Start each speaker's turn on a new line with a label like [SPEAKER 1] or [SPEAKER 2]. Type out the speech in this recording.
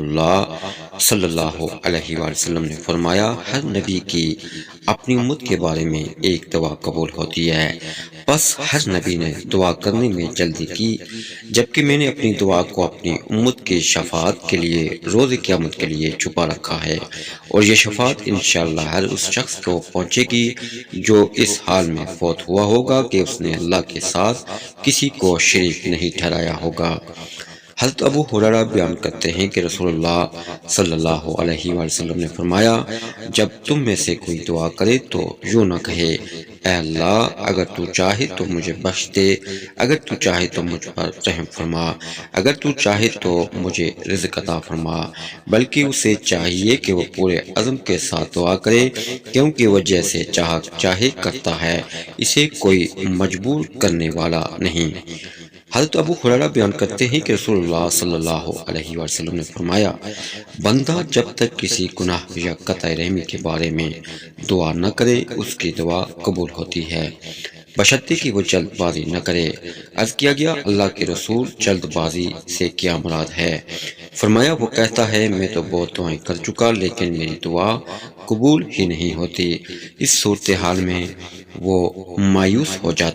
[SPEAKER 1] اللہ صلی اللہ علیہ وآلہ وسلم نے فرمایا، ہر نبی کی اپنی امت کے بارے میں ایک دعا قبول ہوتی ہے، بس ہر نبی نے دعا کرنے میں جلدی کی، جبکہ میں نے اپنی دعا کو اپنی امت کی شفاعت کے لیے روز قیامت کے لیے چھپا رکھا ہے، اور یہ شفاعت انشاءاللہ ہر اس شخص کو پہنچے گی جو اس حال میں فوت ہوا ہوگا کہ اس نے اللہ کے ساتھ کسی کو شریک نہیں ٹھہرایا ہوگا۔ حضرت ابو ہریرہ بیان کرتے ہیں کہ رسول اللہ صلی اللہ علیہ وآلہ وسلم نے فرمایا، جب تم میں سے کوئی دعا کرے تو یوں نہ کہے، اے اللہ اگر تو چاہے تو مجھے بخش دے، اگر تو چاہے تو مجھ پر رحم فرما، اگر تو چاہے تو مجھے رزق عطا فرما، بلکہ اسے چاہیے کہ وہ پورے عزم کے ساتھ دعا کرے، کیونکہ وہ جیسے چاہے کرتا ہے، اسے کوئی مجبور کرنے والا نہیں۔ حضرت ابو ہریرہ بیان کرتے ہیں کہ رسول اللہ صلی اللہ علیہ وآلہ وسلم نے فرمایا، بندہ جب تک کسی گناہ یا قطع رحمی کے بارے میں دعا نہ کرے اس کی دعا قبول ہوتی ہے، بشرطے کہ وہ جلد بازی نہ کرے۔ عرض کیا گیا، اللہ کے رسول جلد بازی سے کیا مراد ہے؟ فرمایا، وہ کہتا ہے میں تو بہت دعائیں کر چکا لیکن میری دعا قبول ہی نہیں ہوتی۔ اس صورتحال میں وہ مایوس ہو جاتا